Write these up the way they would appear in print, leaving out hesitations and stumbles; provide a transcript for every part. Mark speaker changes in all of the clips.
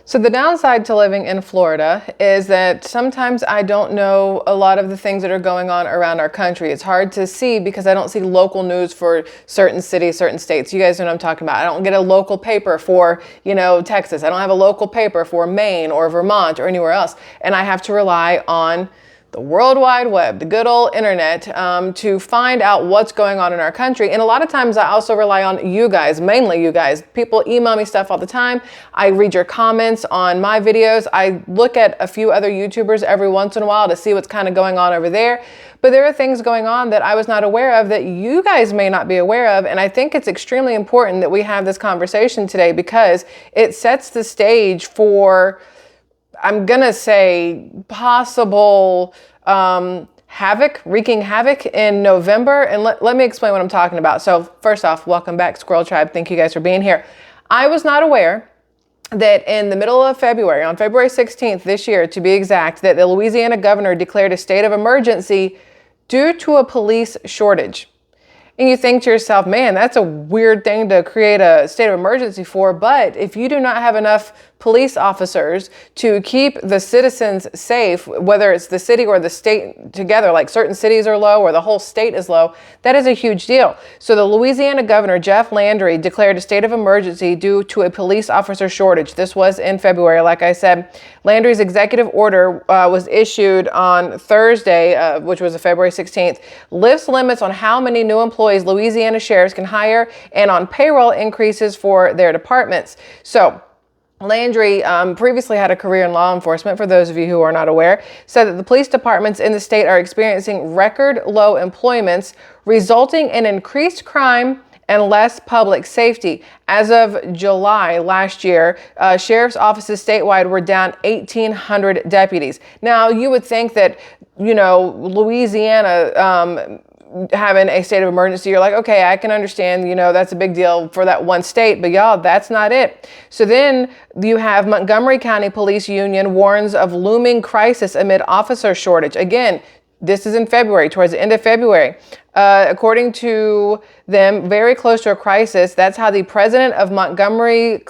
Speaker 1: So the downside to living in Florida is that sometimes I don't know a lot of the things that are going on around our country. It's hard to see because I don't see local news for certain cities, certain states. You guys know what I'm talking about. I don't get a local paper for, Texas. I don't have a local paper for Maine or Vermont or anywhere else. And I have to rely on the World Wide Web, the good old internet, to find out what's going on in our country. And a lot of times I also rely on you guys, mainly you guys. People email me stuff all the time. I read your comments on my videos. I look at a few other YouTubers every once in a while to see what's kind of going on over there. But there are things going on that I was not aware of that you guys may not be aware of. And I think it's extremely important that we have this conversation today because it sets the stage for, I'm going to say, possible wreaking havoc in November. And let me explain what I'm talking about. So first off, welcome back, SquirrelTribe. Thank you guys for being here. I was not aware that in the middle of February, on February 16th this year, to be exact, that the Louisiana governor declared a state of emergency due to a police shortage. And you think to yourself, man, that's a weird thing to create a state of emergency for. But if you do not have enough police officers to keep the citizens safe, whether it's the city or the state together, like certain cities are low or the whole state is low, that is a huge deal. So the Louisiana governor, Jeff Landry, declared a state of emergency due to a police officer shortage. This was in February, like I said. Landry's executive order was issued on Thursday, which was February 16th, lifts limits on how many new employees Louisiana sheriffs can hire and on payroll increases for their departments. So Landry previously had a career in law enforcement, for those of you who are not aware, said that the police departments in the state are experiencing record low employments, resulting in increased crime and less public safety. As of July last year, sheriff's offices statewide were down 1,800 deputies. Now, you would think that, Louisiana having a state of emergency, you're like, okay, I can understand, that's a big deal for that one state, but y'all, that's not it. So then you have Montgomery County Police Union warns of looming crisis amid officer shortage. Again, this is in February, towards the end of February. According to them, very close to a crisis. That's how the president of Montgomery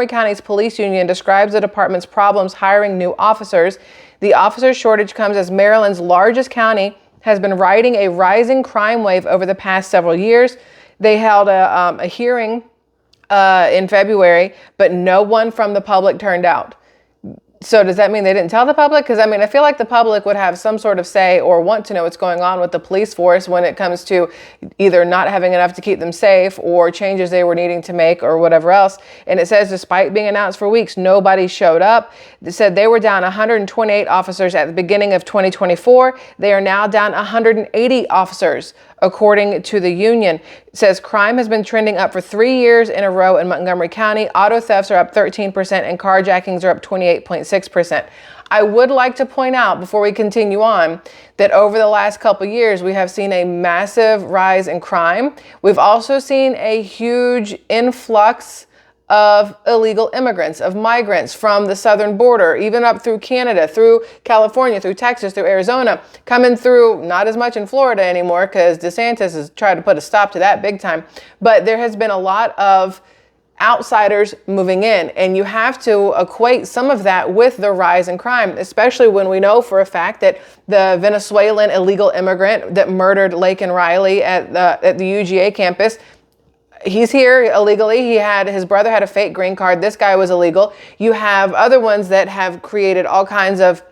Speaker 1: County's police union describes the department's problems hiring new officers. The officer shortage comes as Maryland's largest county has been riding a rising crime wave over the past several years. They held a hearing in February, but no one from the public turned out. So does that mean they didn't tell the public? Because I feel like the public would have some sort of say or want to know what's going on with the police force when it comes to either not having enough to keep them safe or changes they were needing to make or whatever else. And it says, despite being announced for weeks, nobody showed up. They said they were down 128 officers at the beginning of 2024. They are now down 180 officers, according to the union. It says crime has been trending up for 3 years in a row in Montgomery County. Auto thefts are up 13% and carjackings are up 28.6%. I would like to point out before we continue on that over the last couple of years, we have seen a massive rise in crime. We've also seen a huge influx of illegal immigrants, of migrants from the southern border, even up through Canada, through California, through Texas, through Arizona, coming through, not as much in Florida anymore because DeSantis has tried to put a stop to that big time. But there has been a lot of outsiders moving in, and you have to equate some of that with the rise in crime, especially when we know for a fact that the Venezuelan illegal immigrant that murdered Laken Riley at the UGA campus, he's here illegally. His brother had a fake green card. This guy was illegal. You have other ones that have created all kinds of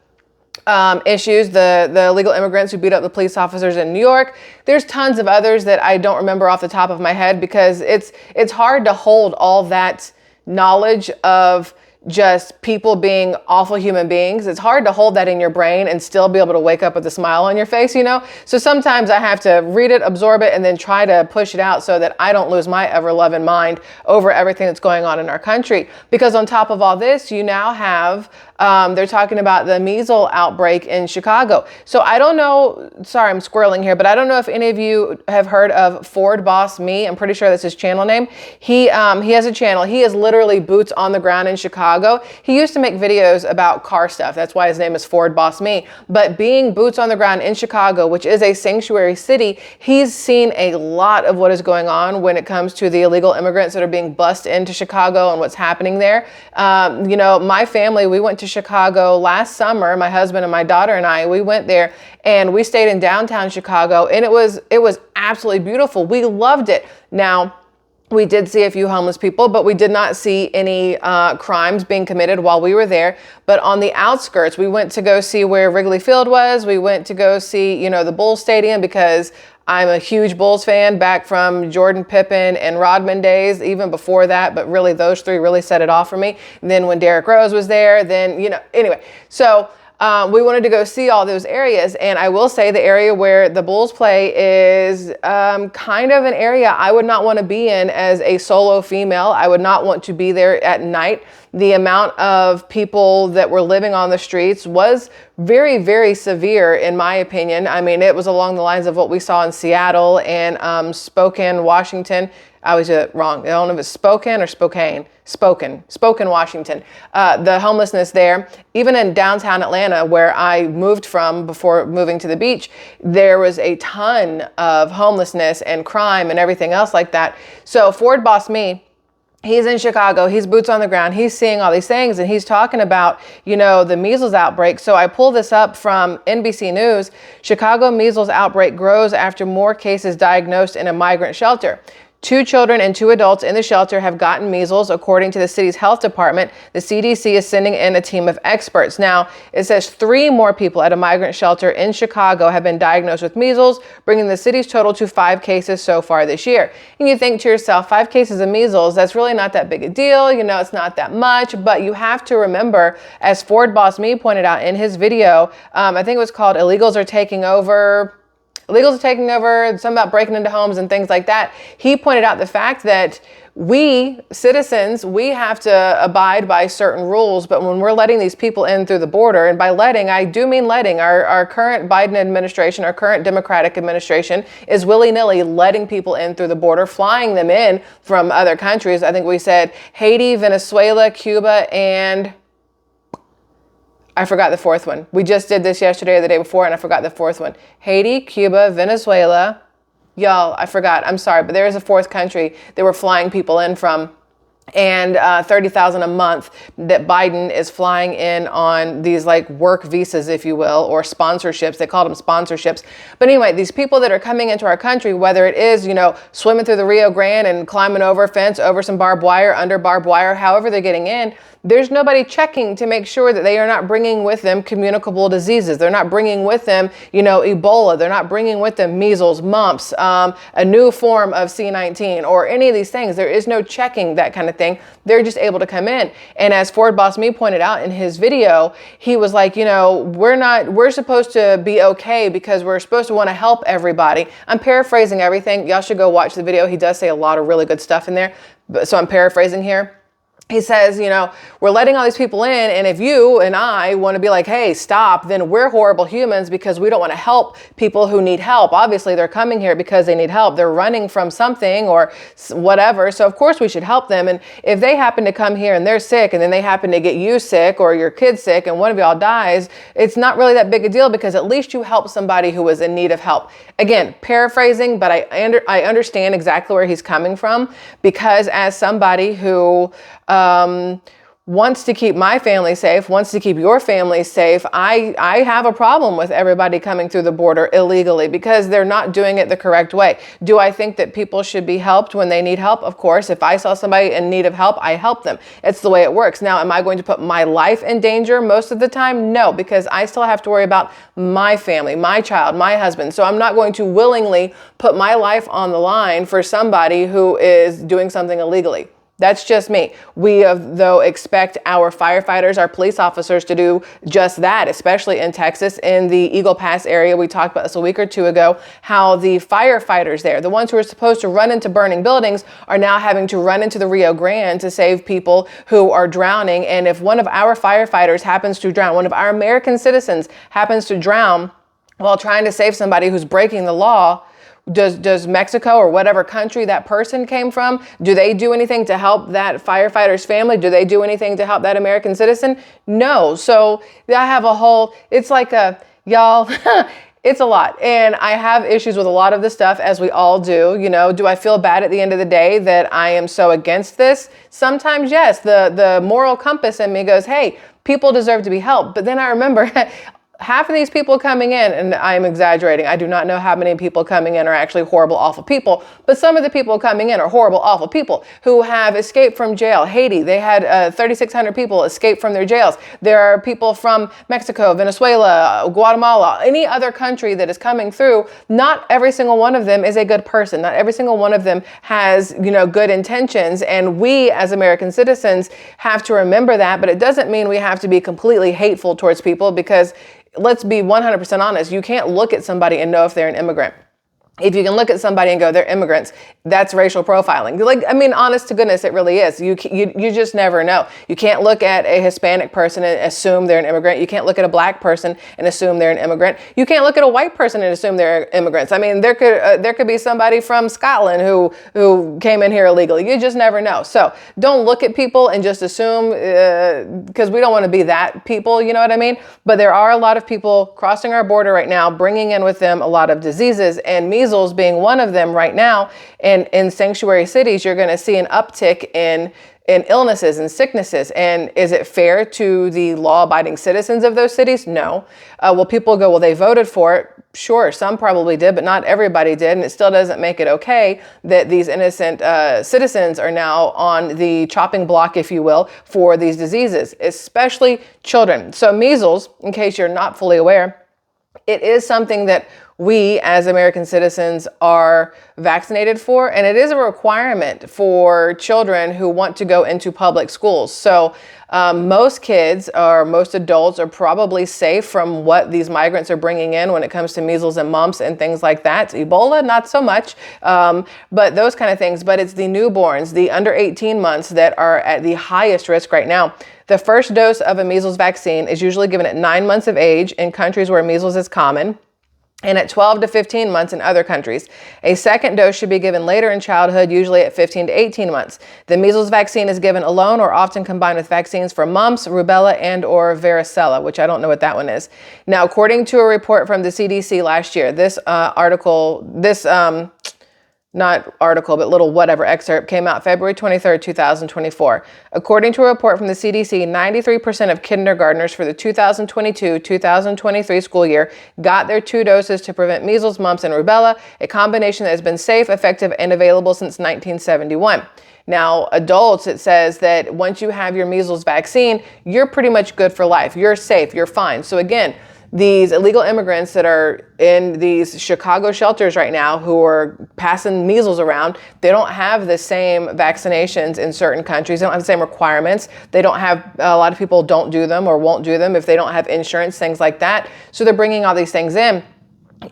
Speaker 1: issues. The illegal immigrants who beat up the police officers in New York. There's tons of others that I don't remember off the top of my head because it's hard to hold all that knowledge of just people being awful human beings. It's hard to hold that in your brain and still be able to wake up with a smile on your face, So sometimes I have to read it, absorb it, and then try to push it out so that I don't lose my ever-loving mind over everything that's going on in our country. Because on top of all this, you now have They're talking about the measles outbreak in Chicago. So I don't know, sorry, I'm squirreling here, but I don't know if any of you have heard of Ford Boss Me. I'm pretty sure that's his channel name. He has a channel. He is literally boots on the ground in Chicago. He used to make videos about car stuff. That's why his name is Ford Boss Me. But being boots on the ground in Chicago, which is a sanctuary city, he's seen a lot of what is going on when it comes to the illegal immigrants that are being bussed into Chicago and what's happening there. You know, my family, we went to Chicago last summer. My husband and my daughter and I, we went there and we stayed in downtown Chicago, and it was absolutely beautiful. We loved it. Now, we did see a few homeless people, but we did not see any crimes being committed while we were there. But on the outskirts, we went to go see where Wrigley Field was. We went to go see, you know, the Bulls Stadium, because I'm a huge Bulls fan back from Jordan, Pippen, and Rodman days, even before that. But really, those three really set it off for me. And then when Derrick Rose was there, then, you know, anyway. So we wanted to go see all those areas. And I will say the area where the Bulls play is kind of an area I would not want to be in as a solo female. I would not want to be there at night. The amount of people that were living on the streets was very, very severe, in my opinion. I mean, it was along the lines of what we saw in Seattle and Spokane, Washington. I was wrong. I don't know if it's Spokane or Spokane. Spokane, Washington. The homelessness there, even in downtown Atlanta, where I moved from before moving to the beach, there was a ton of homelessness and crime and everything else like that. So Ford Boss Me, he's in Chicago, he's boots on the ground, he's seeing all these things, and he's talking about, you know, the measles outbreak. So I pull this up from NBC News. Chicago measles outbreak grows after more cases diagnosed in a migrant shelter. 2 children and 2 adults in the shelter have gotten measles, according to the city's health department. The CDC is sending in a team of experts. Now, it says 3 more people at a migrant shelter in Chicago have been diagnosed with measles, bringing the city's total to 5 cases so far this year. And you think to yourself, 5 cases of measles, that's really not that big a deal. You know, it's not that much. But you have to remember, as Ford Boss Me pointed out in his video, I think it was called Illegals Are Taking Over. Something about breaking into homes and things like that. He pointed out the fact that we, citizens, we have to abide by certain rules, but when we're letting these people in through the border, and by letting, I do mean letting, our current Biden administration, our current Democratic administration is willy-nilly letting people in through the border, flying them in from other countries. I think we said Haiti, Venezuela, Cuba, and I forgot the 4th one. We just did this yesterday or the day before, and I forgot the 4th one. Haiti, Cuba, Venezuela. Y'all, I forgot. I'm sorry, but there is a 4th country that we're flying people in from. And $30,000 a month that Biden is flying in on these like work visas, if you will, or sponsorships. They call them sponsorships. But anyway, these people that are coming into our country, whether it is, you know, swimming through the Rio Grande and climbing over a fence, over some barbed wire, under barbed wire, however they're getting in, there's nobody checking to make sure that they are not bringing with them communicable diseases. They're not bringing with them, you know, Ebola. They're not bringing with them measles, mumps, a new form of C-19, or any of these things. There is no checking that kind of thing. They're just able to come in. And as Ford Boss Me pointed out in his video, he was like, you know, we're supposed to be okay because we're supposed to want to help everybody. I'm paraphrasing everything. Y'all should go watch the video. He does say a lot of really good stuff in there. So I'm paraphrasing here. He says, you know, we're letting all these people in, and if you and I want to be like, hey, stop, then we're horrible humans because we don't want to help people who need help. Obviously, they're coming here because they need help. They're running from something or whatever. So, of course, we should help them. And if they happen to come here and they're sick, and then they happen to get you sick or your kid sick, and one of y'all dies, it's not really that big a deal because at least you help somebody who was in need of help. Again, paraphrasing, but I understand exactly where he's coming from, because as somebody who wants to keep my family safe, wants to keep your family safe, I have a problem with everybody coming through the border illegally because they're not doing it the correct way. Do I think that people should be helped when they need help? Of course. If I saw somebody in need of help, I help them. It's the way it works. Now, am I going to put my life in danger most of the time? No, because I still have to worry about my family, my child, my husband. So I'm not going to willingly put my life on the line for somebody who is doing something illegally. That's just me. We, though, expect our firefighters, our police officers to do just that, especially in Texas, in the Eagle Pass area. We talked about this a week or two ago, how the firefighters there, the ones who are supposed to run into burning buildings, are now having to run into the Rio Grande to save people who are drowning. And if one of our firefighters happens to drown, one of our American citizens happens to drown while trying to save somebody who's breaking the law, does Mexico or whatever country that person came from, do they do anything to help that firefighter's family? Do they do anything to help that American citizen? No. So I have a whole, it's like y'all, it's a lot. And I have issues with a lot of this stuff, as we all do. Do I feel bad at the end of the day that I am so against this? Sometimes, yes. The moral compass in me goes, hey, people deserve to be helped. But then I remember half of these people coming in, and I'm exaggerating, I do not know how many people coming in are actually horrible, awful people, but some of the people coming in are horrible, awful people who have escaped from jail. Haiti, they had 3,600 people escape from their jails. There are people from Mexico, Venezuela, Guatemala, any other country that is coming through. Not every single one of them is a good person. Not every single one of them has, good intentions. And we as American citizens have to remember that, but it doesn't mean we have to be completely hateful towards people, because let's be 100% honest. You can't look at somebody and know if they're an immigrant. If you can look at somebody and go, they're immigrants, that's racial profiling. Honest to goodness, it really is. You just never know. You can't look at a Hispanic person and assume they're an immigrant. You can't look at a black person and assume they're an immigrant. You can't look at a white person and assume they're immigrants. There could be somebody from Scotland who came in here illegally. You just never know. So don't look at people and just assume, because we don't want to be that people, you know what I mean? But there are a lot of people crossing our border right now, bringing in with them a lot of diseases, and measles being one of them right now. And in sanctuary cities, you're going to see an uptick in illnesses and sicknesses. And is it fair to the law-abiding citizens of those cities? No. Will people go, well, they voted for it? Sure, some probably did, but not everybody did. And it still doesn't make it okay that these innocent citizens are now on the chopping block, if you will, for these diseases, especially children. So measles, in case you're not fully aware, it is something that we as American citizens are vaccinated for, and it is a requirement for children who want to go into public schools. So most kids or most adults are probably safe from what these migrants are bringing in when it comes to measles and mumps and things like that. Ebola, not so much, but those kind of things. But it's the newborns, the under 18 months, that are at the highest risk right now. The first dose of a measles vaccine is usually given at 9 months of age in countries where measles is common, and at 12 to 15 months in other countries. A second dose should be given later in childhood, usually at 15 to 18 months. The measles vaccine is given alone or often combined with vaccines for mumps, rubella, and or varicella, which I don't know what that one is. Now, according to a report from the CDC last year, not article, but little whatever excerpt came out February 23rd, 2024. According to a report from the CDC, 93% of kindergartners for the 2022-2023 school year got their 2 doses to prevent measles, mumps, and rubella, a combination that has been safe, effective, and available since 1971. Now, adults, it says that once you have your measles vaccine, you're pretty much good for life. You're safe, you're fine. So again, these illegal immigrants that are in these Chicago shelters right now who are passing measles around, they don't have the same vaccinations in certain countries. They don't have the same requirements. They don't have, a lot of people don't do them or won't do them if they don't have insurance, things like that. So they're bringing all these things in.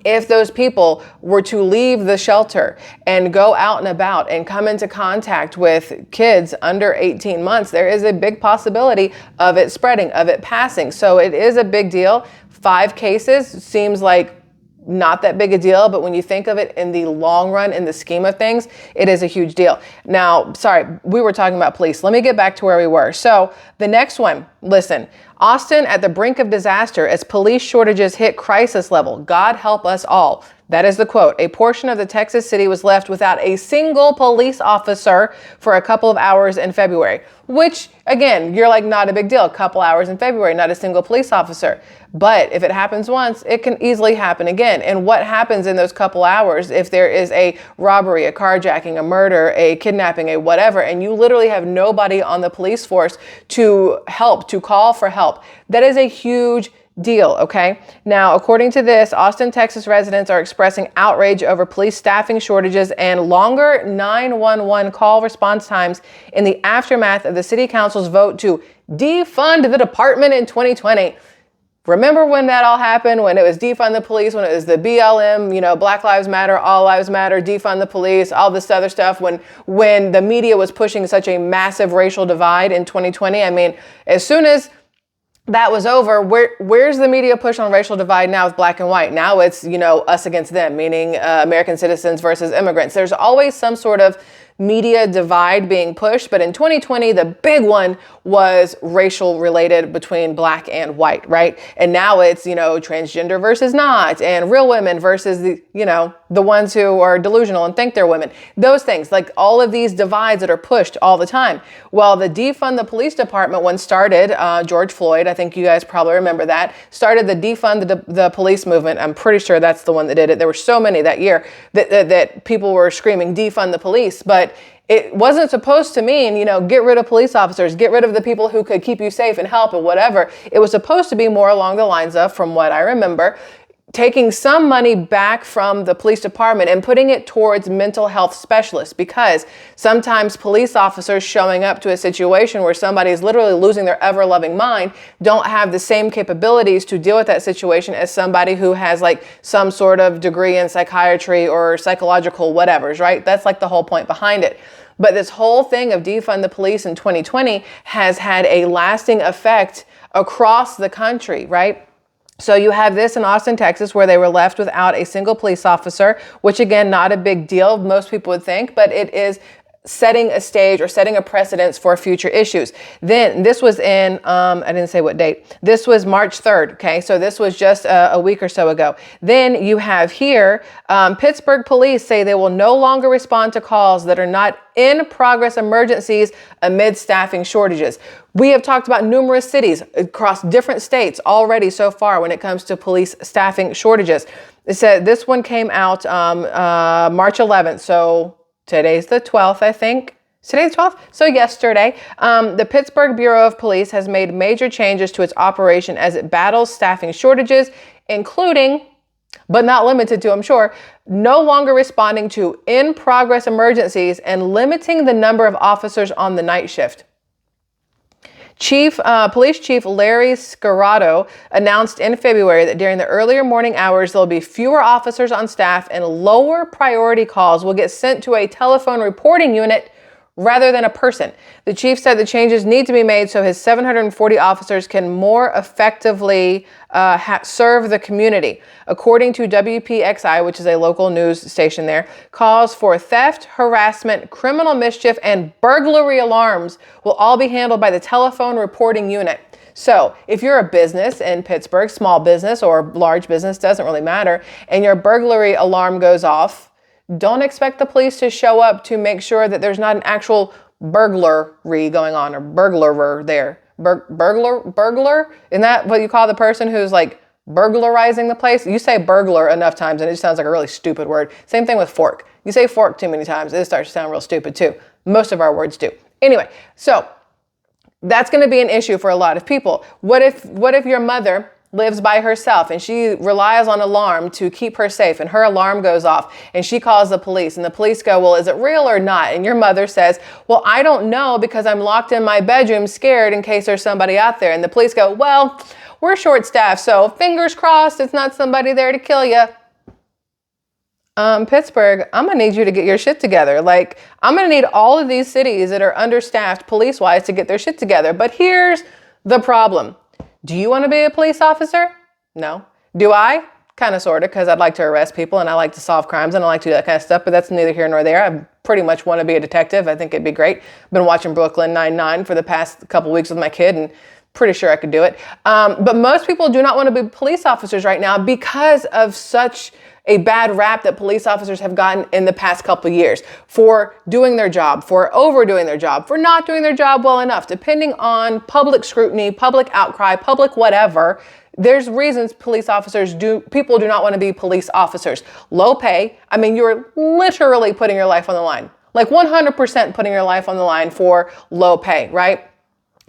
Speaker 1: If those people were to leave the shelter and go out and about and come into contact with kids under 18 months, there is a big possibility of it spreading, of it passing. So it is a big deal. 5 cases seems like not that big a deal, but when you think of it in the long run, in the scheme of things, it is a huge deal. Now, sorry, we were talking about police. Let me get back to where we were. So the next one, listen, Austin at the brink of disaster as police shortages hit crisis level. God help us all. That is the quote. A portion of the Texas city was left without a single police officer for a couple of hours in February, which again, you're like, not a big deal. A couple hours in February, not a single police officer. But if it happens once, it can easily happen again. And what happens in those couple hours if there is a robbery, a carjacking, a murder, a kidnapping, a whatever, and you literally have nobody on the police force to help, to call for help? That is a huge deal, okay? Now, according to this, Austin, Texas residents are expressing outrage over police staffing shortages and longer 911 call response times in the aftermath of the city council's vote to defund the department in 2020. Remember when that all happened, when it was defund the police, when it was the BLM, Black Lives Matter, All Lives Matter, defund the police, all this other stuff, when the media was pushing such a massive racial divide in 2020. I mean, as soon as that was over, where's the media push on racial divide now with black and white? Now it's, us against them, meaning American citizens versus immigrants. There's always some sort of media divide being pushed. But in 2020, the big one was racial related between black and white, right? And now it's, transgender versus not, and real women versus the ones who are delusional and think they're women. Those things, like all of these divides that are pushed all the time. Well, the defund the police department one started, George Floyd, I think you guys probably remember that, started the defund the police movement. I'm pretty sure that's the one that did it. There were so many that year that people were screaming defund the police, but it wasn't supposed to mean, get rid of police officers, get rid of the people who could keep you safe and help and whatever. It was supposed to be more along the lines of, from what I remember, taking some money back from the police department and putting it towards mental health specialists, because sometimes police officers showing up to a situation where somebody is literally losing their ever-loving mind don't have the same capabilities to deal with that situation as somebody who has like some sort of degree in psychiatry or psychological whatevers, right? That's like the whole point behind it. But this whole thing of defund the police in 2020 has had a lasting effect across the country, right? So you have this in Austin, Texas, where they were left without a single police officer, which again, not a big deal, most people would think, but it is setting a stage or setting a precedence for future issues. Then this was in, I didn't say what date. This was March 3rd. Okay. So this was just a week or so ago. Then you have here, Pittsburgh police say they will no longer respond to calls that are not in progress emergencies amid staffing shortages. We have talked about numerous cities across different states already so far when it comes to police staffing shortages. It said this one came out March 11th. So today's the 12th, I think. Today's 12th? So yesterday, the Pittsburgh Bureau of Police has made major changes to its operation as it battles staffing shortages, including, but not limited to, I'm sure, no longer responding to in-progress emergencies and limiting the number of officers on the night shift. Police Chief Larry Scarrato announced in February that during the earlier morning hours, there'll be fewer officers on staff and lower priority calls will get sent to a telephone reporting unit rather than a person. The chief said the changes need to be made so his 740 officers can more effectively serve the community. According to WPXI, which is a local news station there, calls for theft, harassment, criminal mischief, and burglary alarms will all be handled by the telephone reporting unit. So if you're a business in Pittsburgh, small business or large business, doesn't really matter, and your burglary alarm goes off, don't expect the police to show up to make sure that there's not an actual burglary going on or burglarer there. Burglar? Isn't that what you call the person who's like burglarizing the place? You say burglar enough times and it just sounds like a really stupid word. Same thing with fork. You say fork too many times, it starts to sound real stupid too. Most of our words do. Anyway, so that's going to be an issue for a lot of people. What if your mother lives by herself and she relies on alarm to keep her safe and her alarm goes off and she calls the police and the police go, well, is it real or not? And your mother says, well, I don't know because I'm locked in my bedroom scared in case there's somebody out there. And the police go, well, we're short staffed, so fingers crossed it's not somebody there to kill you. Pittsburgh, I'm gonna need you to get your shit together. Like, I'm gonna need all of these cities that are understaffed police-wise to get their shit together. But here's the problem. Do you want to be a police officer? No. Do I? Kind of, sort of, because I'd like to arrest people and I like to solve crimes and I like to do that kind of stuff, but that's neither here nor there. I pretty much want to be a detective. I think it'd be great. Been watching Brooklyn Nine-Nine for the past couple weeks with my kid and pretty sure I could do it. But most people do not want to be police officers right now because of such a bad rap that police officers have gotten in the past couple of years for doing their job, for overdoing their job, for not doing their job well enough, depending on public scrutiny, public outcry, public whatever. There's reasons people do not want to be police officers. Low pay. I mean, you're literally putting your life on the line, like 100% putting your life on the line for low pay, right?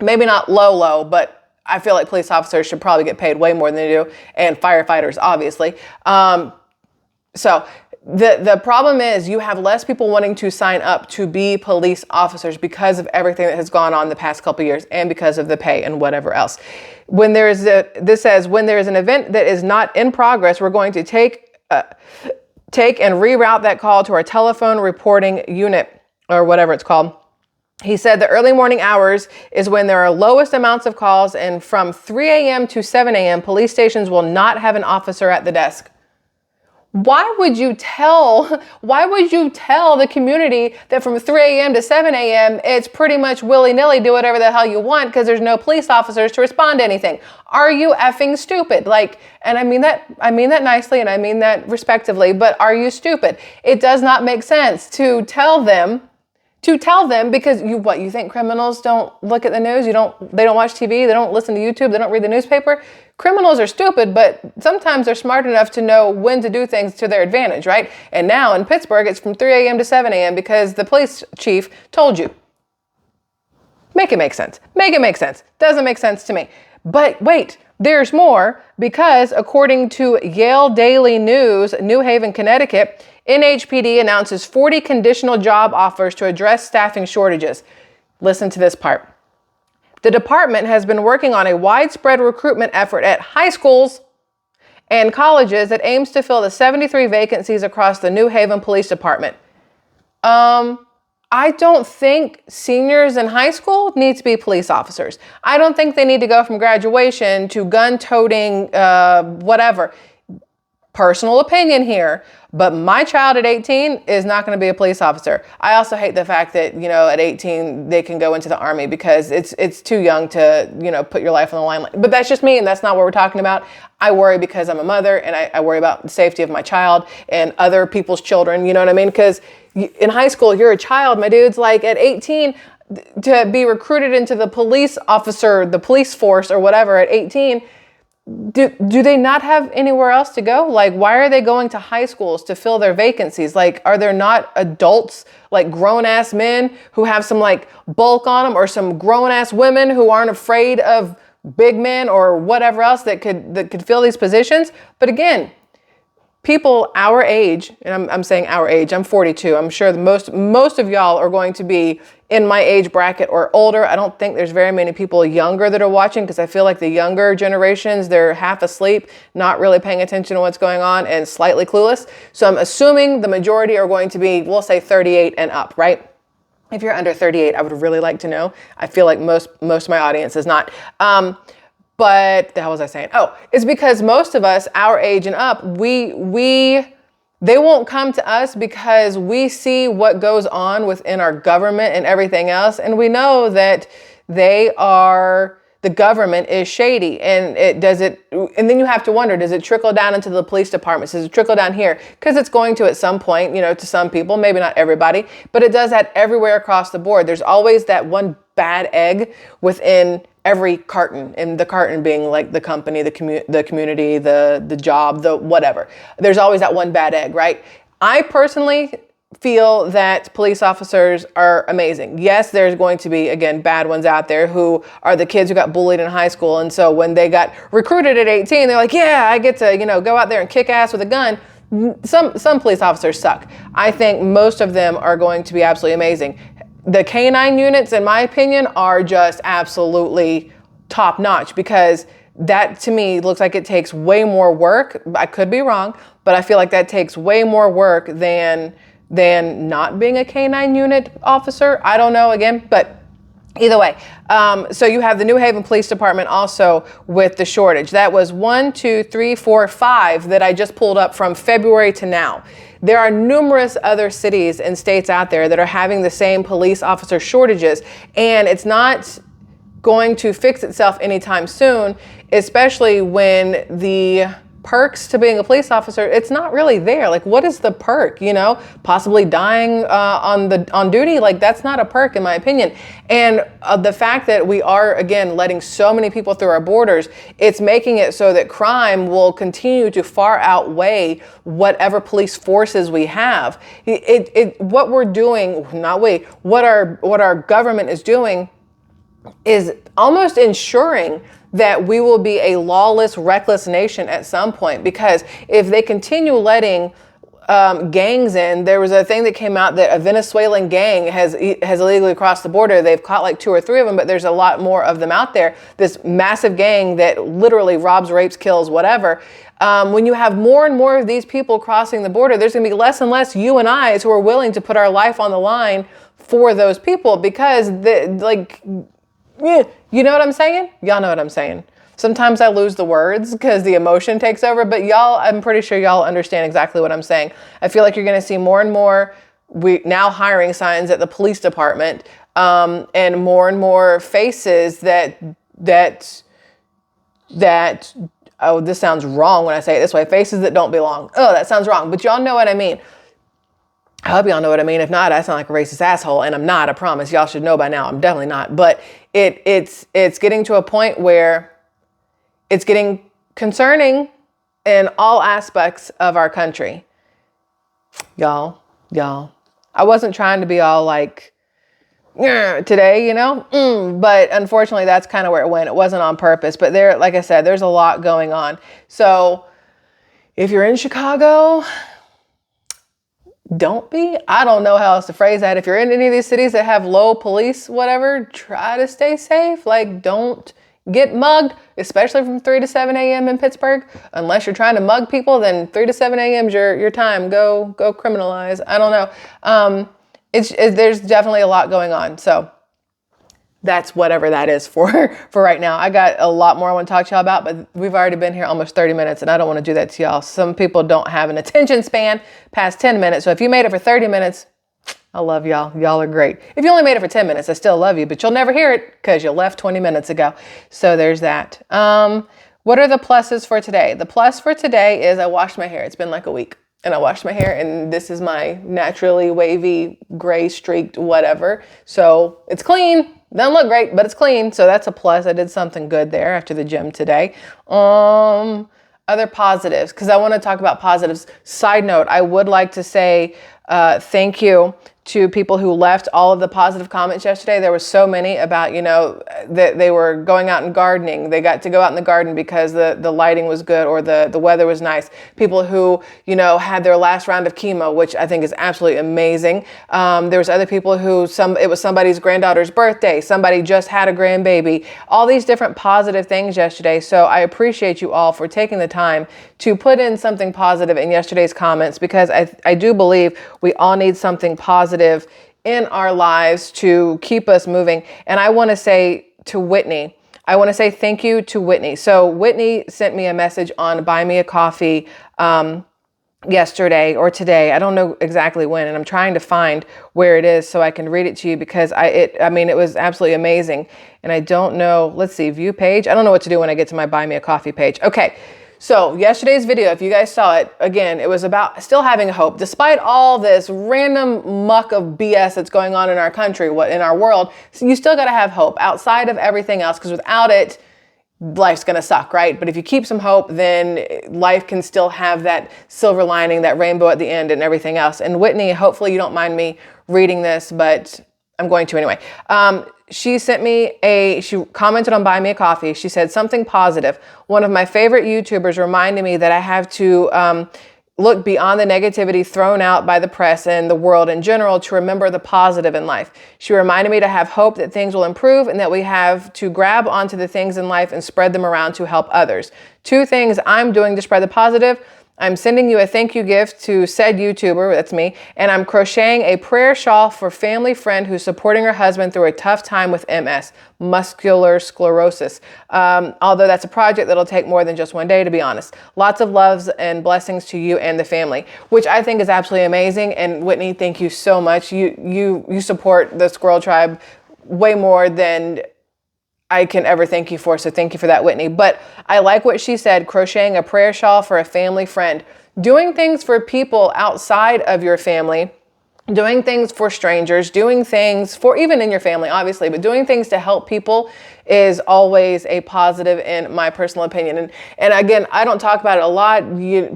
Speaker 1: Maybe not low, but I feel like police officers should probably get paid way more than they do, and firefighters, obviously. So the problem is you have less people wanting to sign up to be police officers because of everything that has gone on the past couple of years and because of the pay and whatever else. This says, when there is an event that is not in progress, we're going to take and reroute that call to our telephone reporting unit, or whatever it's called. He said the early morning hours is when there are lowest amounts of calls, and from 3 a.m. to 7 a.m., police stations will not have an officer at the desk. Why would you tell the community that from 3 a.m. to 7 a.m. it's pretty much willy-nilly, do whatever the hell you want because there's no police officers to respond to anything? Are you effing stupid? And I mean that nicely, and I mean that respectively, but are you stupid? It does not make sense to tell them because you think criminals don't look at the news? They don't watch TV, they don't listen to YouTube, they don't read the newspaper? Criminals are stupid, but sometimes they're smart enough to know when to do things to their advantage, right? And now in Pittsburgh, it's from 3 a.m. to 7 a.m. because the police chief told you. Make it make sense. Make it make sense. Doesn't make sense to me. But wait, there's more, because according to Yale Daily News, New Haven, Connecticut, NHPD announces 40 conditional job offers to address staffing shortages. Listen to this part. The department has been working on a widespread recruitment effort at high schools and colleges that aims to fill the 73 vacancies across the New Haven Police Department. I don't think seniors in high school need to be police officers. I don't think they need to go from graduation to gun-toting, whatever. Personal opinion here, but my child at 18 is not going to be a police officer. I also hate the fact that, at 18, they can go into the Army because it's too young to, put your life on the line. But that's just me, and that's not what we're talking about. I worry because I'm a mother, and I worry about the safety of my child and other people's children, you know what I mean? Because in high school, you're a child, my dude's like at 18, to be recruited into the police force or whatever at 18, do they not have anywhere else to go? Why are they going to high schools to fill their vacancies? Are there not adults, grown-ass men who have some bulk on them, or some grown-ass women who aren't afraid of big men or whatever else that could fill these positions? But again, people our age, and I'm saying our age, I'm 42. I'm sure most of y'all are going to be in my age bracket or older. I don't think there's very many people younger that are watching, because I feel like the younger generations, they're half asleep, not really paying attention to what's going on, and slightly clueless. So I'm assuming the majority are going to be, we'll say 38 and up, right? If you're under 38, I would really like to know. I feel like most of my audience is not. But the hell was I saying? Oh, it's because most of us, our age and up, they won't come to us because we see what goes on within our government and everything else. And we know that the government is shady, and and then you have to wonder, does it trickle down into the police departments? Does it trickle down here? Because it's going to at some point, to some people, maybe not everybody, but it does that everywhere across the board. There's always that one bad egg within every carton, and the carton being the company, the community, the job, the whatever. There's always that one bad egg, right? I personally feel that police officers are amazing. Yes, there's going to be, again, bad ones out there who are the kids who got bullied in high school. And so when they got recruited at 18, they're like, yeah, I get to, go out there and kick ass with a gun. Some police officers suck. I think most of them are going to be absolutely amazing. The canine units, in my opinion, are just absolutely top notch, because that to me looks like it takes way more work. I could be wrong, but I feel like that takes way more work than not being a canine unit officer. I don't know, again, but either way. So you have the New Haven Police Department also with the shortage. That was 1, 2, 3, 4, 5 that I just pulled up from February to now. There are numerous other cities and states out there that are having the same police officer shortages, and it's not going to fix itself anytime soon, especially when the perks to being a police officer, it's not really there. What is the perk? Possibly dying on duty. That's not a perk, in my opinion. And the fact that we are, again, letting so many people through our borders, it's making it so that crime will continue to far outweigh whatever police forces we have. What we're doing, what our government is doing, is almost ensuring that we will be a lawless, reckless nation at some point, because if they continue letting gangs in, there was a thing that came out that a Venezuelan gang has illegally crossed the border. They've caught like 2 or 3 of them, but there's a lot more of them out there. This massive gang that literally robs, rapes, kills, whatever. When you have more and more of these people crossing the border, there's going to be less and less you and I who are willing to put our life on the line for those people, because you know what I'm saying? Y'all know what I'm saying. Sometimes I lose the words because the emotion takes over, but y'all, I'm pretty sure y'all understand exactly what I'm saying. I feel like you're going to see more and more now hiring signs at the police department, and more faces that oh, this sounds wrong when I say it this way, faces that don't belong. Oh, that sounds wrong, but y'all know what I mean. I hope y'all know what I mean. If not, I sound like a racist asshole, and I'm not, I promise. Y'all should know by now. I'm definitely not. But it's getting to a point where it's getting concerning in all aspects of our country. Y'all. I wasn't trying to be all like today, but unfortunately that's kind of where it went. It wasn't on purpose, but there, like I said, there's a lot going on. So if you're in Chicago, don't be. I don't know how else to phrase that. If you're in any of these cities that have low police, whatever, try to stay safe. Like, don't get mugged, especially from 3 to 7 a.m. in Pittsburgh. Unless you're trying to mug people, then 3 to 7 a.m. is your time. Go criminalize. I don't know. There's definitely a lot going on. So that's whatever that is for right now. I got a lot more I want to talk to y'all about, but we've already been here almost 30 minutes and I don't want to do that to y'all. Some people don't have an attention span past 10 minutes. So if you made it for 30 minutes, I love y'all. Y'all are great. If you only made it for 10 minutes, I still love you, but you'll never hear it because you left 20 minutes ago. So there's that. What are the pluses for today? The plus for today is I washed my hair. It's been like a week. And I washed my hair, and this is my naturally wavy, gray streaked whatever. So it's clean. Doesn't look great, but it's clean. So that's a plus. I did something good there after the gym today. Other positives, because I want to talk about positives. Side note, I would like to say thank you to people who left all of the positive comments yesterday. There were so many about, that they were going out and gardening. They got to go out in the garden because the lighting was good or the weather was nice. People who, had their last round of chemo, which I think is absolutely amazing. There was other people who it was somebody's granddaughter's birthday. Somebody just had a grandbaby. All these different positive things yesterday. So I appreciate you all for taking the time to put in something positive in yesterday's comments, because I do believe we all need something positive in our lives to keep us moving. And I want to say to Whitney, I want to say thank you to Whitney. So Whitney sent me a message on Buy Me a Coffee yesterday or today. I don't know exactly when, and I'm trying to find where it is so I can read it to you, because it was absolutely amazing. And I don't know, let's see, view page. I don't know what to do when I get to my Buy Me a Coffee page. Okay. So yesterday's video, if you guys saw it, again, it was about still having hope. Despite all this random muck of BS that's going on in our country, in our world, so you still got to have hope outside of everything else, because without it, life's going to suck, right? But if you keep some hope, then life can still have that silver lining, that rainbow at the end and everything else. And Whitney, hopefully you don't mind me reading this, but I'm going to anyway. She sent me she commented on Buy Me a Coffee. She said something positive. One of my favorite YouTubers reminded me that I have to look beyond the negativity thrown out by the press and the world in general to remember the positive in life. She reminded me to have hope that things will improve and that we have to grab onto the things in life and spread them around to help others. 2 things I'm doing to spread the positive. I'm sending you a thank you gift to said YouTuber, that's me, and I'm crocheting a prayer shawl for family friend who's supporting her husband through a tough time with MS, muscular sclerosis. Although that's a project that'll take more than just one day, to be honest. Lots of loves and blessings to you and the family, which I think is absolutely amazing. And Whitney, thank you so much. You support the Squirrel Tribe way more than I can ever thank you for. So thank you for that, Whitney. But I like what she said, crocheting a prayer shawl for a family friend, doing things for people outside of your family, doing things for strangers, doing things for even in your family, obviously, but doing things to help people is always a positive in my personal opinion. And again, I don't talk about it a lot.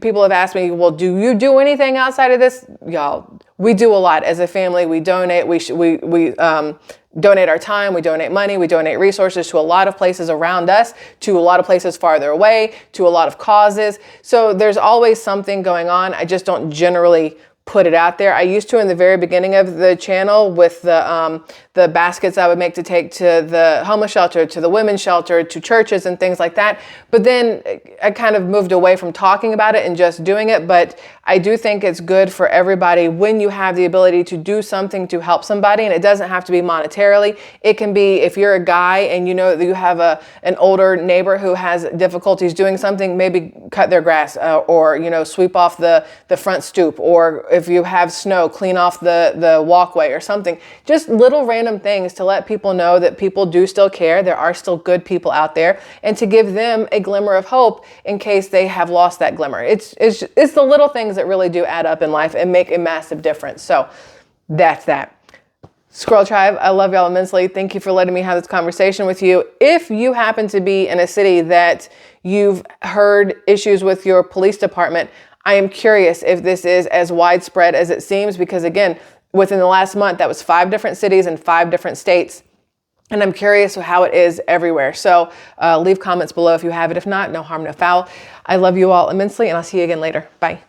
Speaker 1: People have asked me, well, do you do anything outside of this? Y'all, we do a lot as a family. We donate. We donate our time, we donate money, we donate resources to a lot of places around us, to a lot of places farther away, to a lot of causes. So there's always something going on. I just don't generally put it out there. I used to in the very beginning of the channel with the baskets I would make to take to the homeless shelter, to the women's shelter, to churches and things like that. But then I kind of moved away from talking about it and just doing it. But I do think it's good for everybody when you have the ability to do something to help somebody. And it doesn't have to be monetarily. It can be if you're a guy and you know that you have an older neighbor who has difficulties doing something, maybe cut their grass or, you know, sweep off the front stoop, or if you have snow, clean off the walkway or something. Just little random things to let people know that people do still care. There are still good people out there, and to give them a glimmer of hope in case they have lost that glimmer. It's the little things that really do add up in life and make a massive difference. So that's that. Squirrel Tribe, I love y'all immensely. Thank you for letting me have this conversation with you. If you happen to be in a city that you've heard issues with your police department, I am curious if this is as widespread as it seems, because again, within the last month, that was 5 different cities and 5 different states. And I'm curious how it is everywhere. So leave comments below if you have it. If not, no harm, no foul. I love you all immensely, and I'll see you again later. Bye.